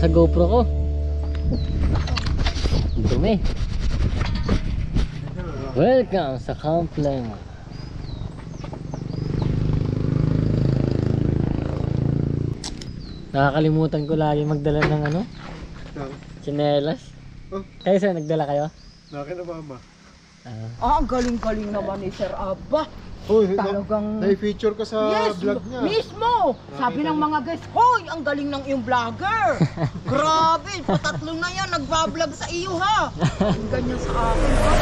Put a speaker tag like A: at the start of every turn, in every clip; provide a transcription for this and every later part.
A: sa GoPro ko. Dumi. Welcome sa Camp Lema. Nakakalimutan ko lagi magdala ng ano? Tsinelas. Kayo sir, nagdala kayo?
B: Nakin na mama.
C: Ang galing-galing naman ni Sir Abba. Talagang
B: na-feature ka sa vlog niya.
C: Mismo! Sabi ng mga guys, hoy, ang galing ng iyong vlogger. Grabe, patatlong na yan, nagbablog sa iyo ha. Ganyan sa akin ha.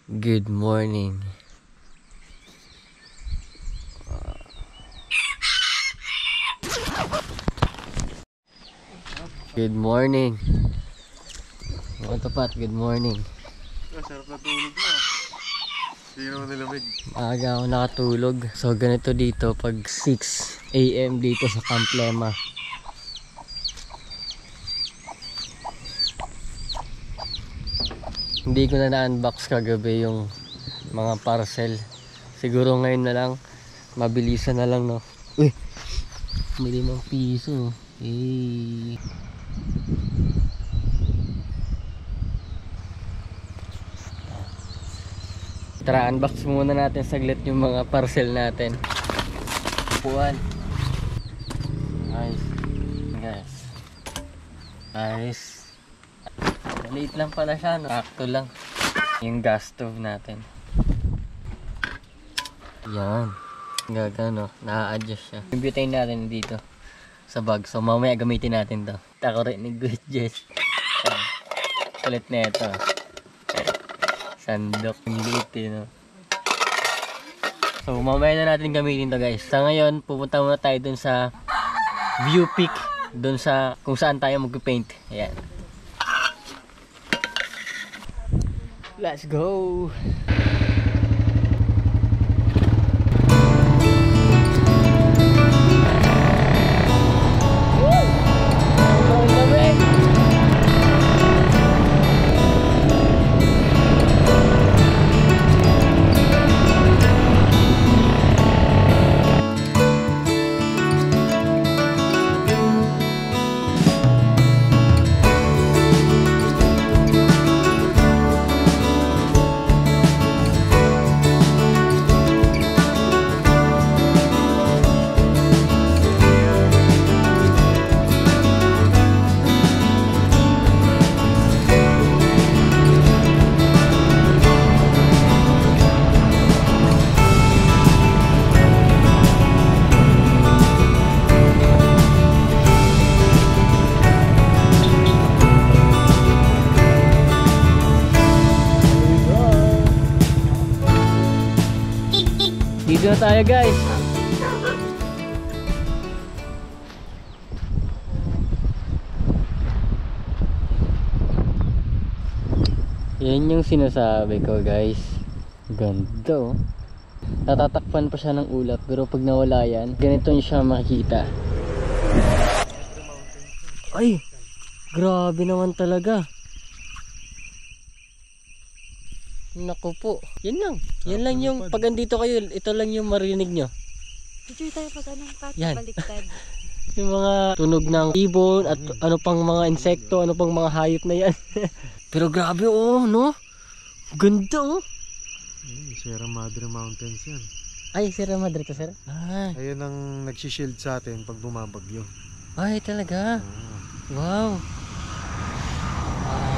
A: Good morning. Good morning. Mga tapat, good morning.
B: Sarap na tulog mo. Hindi naman nilamig.
A: Maaga ako nakatulog. So ganito dito pag 6 AM dito sa Camp Lema. Hindi ko na na-unbox kagabi yung mga parcel. Siguro ngayon na lang. Mabilisan na lang, no? Uy! May 5 piso. Eh. Tara, unbox muna natin saglit yung mga parcel natin. Upuan. Nice. Guys. Nice. Maliit lang pala siya, no? Sakto lang. Yung gas stove natin. Yan. Gagano, na-adjust siya. Bibitayin natin dito sa bag. So mamaya gamitin natin to. Tako rin ni Good Jess. Kulit na ito. Sandok. Ang liit eh, no? So mamaya na natin gamitin to, guys. Sa ngayon, pupunta muna tayo dun sa view peak. Dun sa kung saan tayo mag-paint. Ayan. Let's go! Dito na tayo, guys. Yan yung sinasabi ko, guys. Ganda, oh. Natatakpan pa siya ng ulap, pero pag nawala yan, ganito niyo siya makikita. Ay! Grabe naman talaga. Naku po. Yan lang. Yan lang yung pag andito kayo, ito lang yung marinig nyo.
D: Picture tayo pag anong
A: Yan.
D: baliktad.
A: Yung mga tunog ng ibon at ano pang mga insekto, ano pang mga hayop na yan. Pero grabe, oh, no? Ganda, oh.
B: Sierra Madre Mountains yan.
A: Ay, Sierra Madre to, sir? Ah.
B: Ayun ang nagsishield sa atin pag bumabagyo.
A: Ay, talaga? Wow.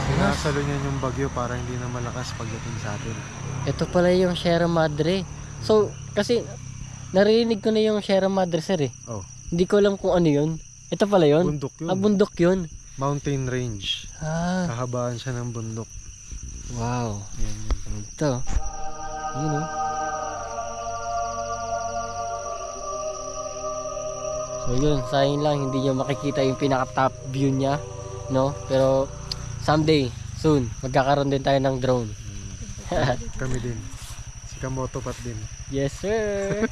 B: Sinasalo niyan yung bagyo para hindi na malakas pagdating sa atin.
A: Ito pala yung Sierra Madre. So, kasi narinig ko na yung Sierra Madre, sir, eh.
B: Oh.
A: Hindi ko alam kung ano yun. Ito pala yun?
B: Bundok yun.
A: Ah, bundok yun.
B: Mountain range.
A: Ah.
B: Kahabaan siya ng bundok.
A: Wow.
B: Yan yun.
A: Ito. Yun, oh. So yun, sayang lang hindi nyo makikita yung pinaka top view niya, no? Pero someday, soon, magkakaroon din tayo ng drone.
B: Kami din. Si Kamoto Pat din.
A: Yes, sir.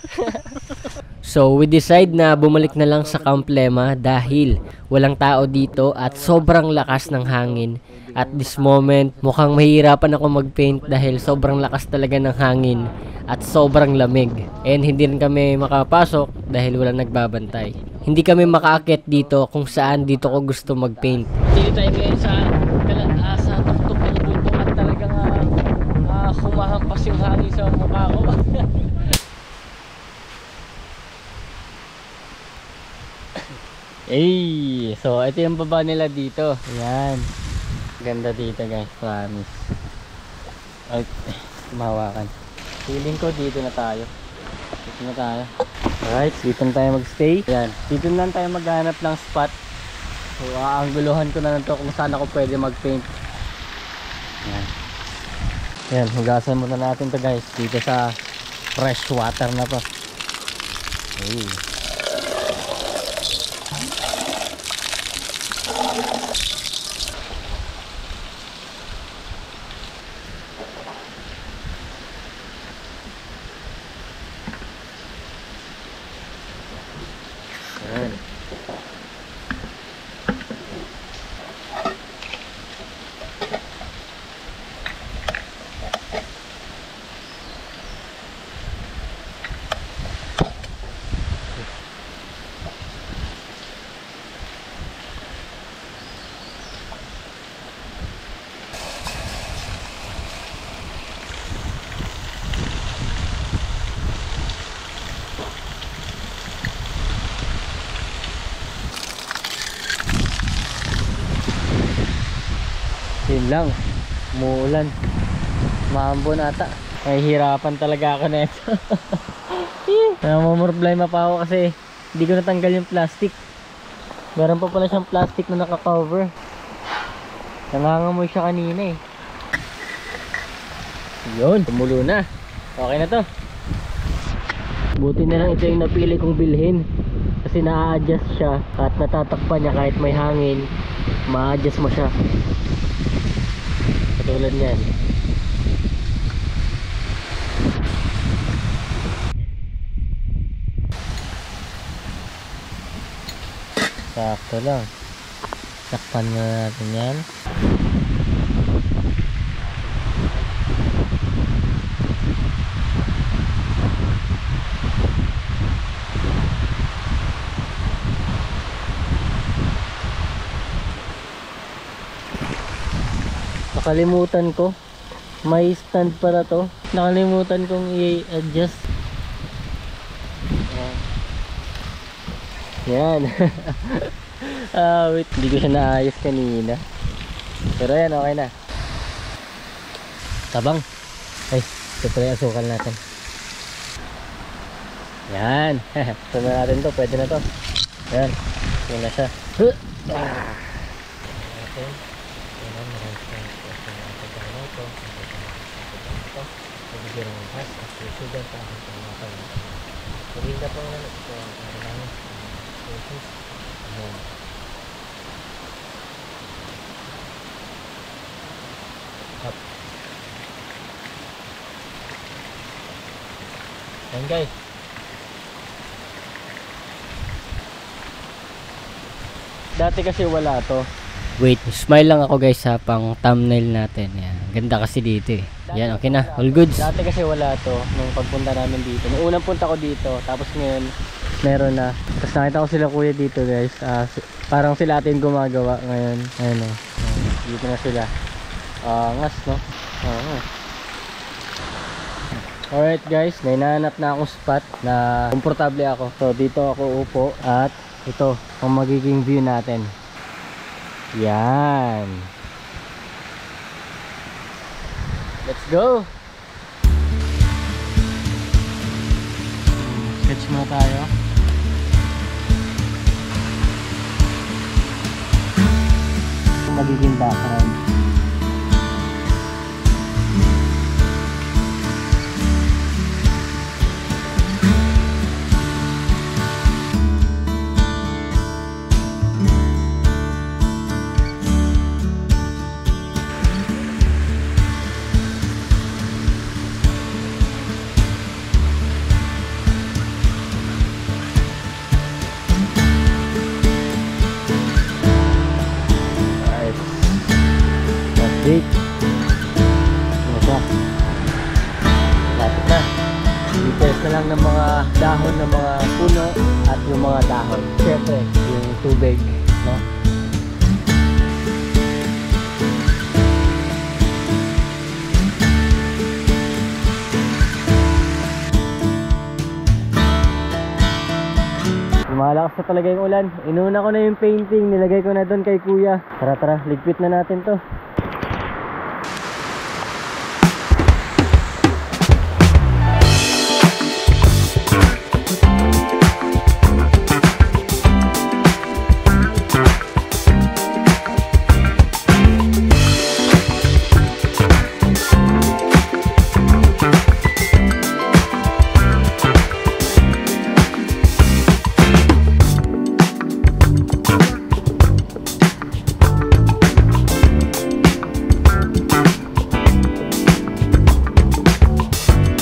A: So, we decide na bumalik na lang sa Camp Lema dahil walang tao dito at sobrang lakas ng hangin. At this moment, mukhang mahihirapan ako mag-paint dahil sobrang lakas talaga ng hangin at sobrang lamig. And hindi rin kami makapasok dahil walang nagbabantay. Hindi kami makaakyat dito kung saan dito ko gusto mag-paint. Dito tayo ngayon sa tuktok ng bundok at talagang humahampas yung hangin sa mukha ko. Ay, so ito yung baba nila dito. Ayan. Ganda dito guys, promise. Ay, mahawakan. Feeling ko dito na tayo. Dito na tayo. Alright, dito na tayo magstay. Ayan, dito na tayo maghanap ng spot. So, aanggulohan ko na lang to kung saan ako pwede mag-paint. Ayan. Ayan, hugasan muna natin to guys. Dito sa fresh water na to. Ay. Ayan. Yun lang, umuulan, maambon ata. Mahihirapan talaga ako na ito. Namumroblema pa ako kasi hindi ko natanggal yung plastic. Meron pa pala siyang plastic na naka-cover. Nangangamoy siya kanina eh. Yun, tumulo na. Okay na to. Buti na lang ito yung napili kong bilhin. Kasi na-adjust siya at natatakpan niya kahit may hangin. Ma-adjust mo siya. Katulad niyan. Sakto lang. Sakpan na natin yan. Nakalimutan ko, may stand para to. Nakalimutan kong i-adjust. Yan. Wait, hindi ko siya naayos kanina. Pero yan, okay na. Tabang. Ay, ito pala yung asukal natin. Yan. Ito na natin to, pwede na to. Yan, yun na siya. Yan guys. Dati kasi wala to. Wait, smile lang ako guys sa pang thumbnail natin. Yan. Ganda kasi dito eh. Yan, okay na. All goods. Dati kasi wala to nung pagpunta namin dito. Nung unang punta ko dito, tapos ngayon meron na. Tapos nakita ko sila kuya dito guys. Parang sila atin gumagawa ngayon. Ayun o. Dito na sila. Angas no? Alright guys, may nahanap na akong spot na komportable ako. So dito ako upo at ito ang magiging view natin. Yan. Let's go. Sketch muna tayo. Magiging background. na. Lapit na. Details na lang ng mga dahon ng mga puno at yung mga dahon. Siyempre, yung tubig, no? Lumalakas na talaga yung ulan. Inuna ko na yung painting, nilagay ko na doon kay kuya. Tara, ligpit na natin to.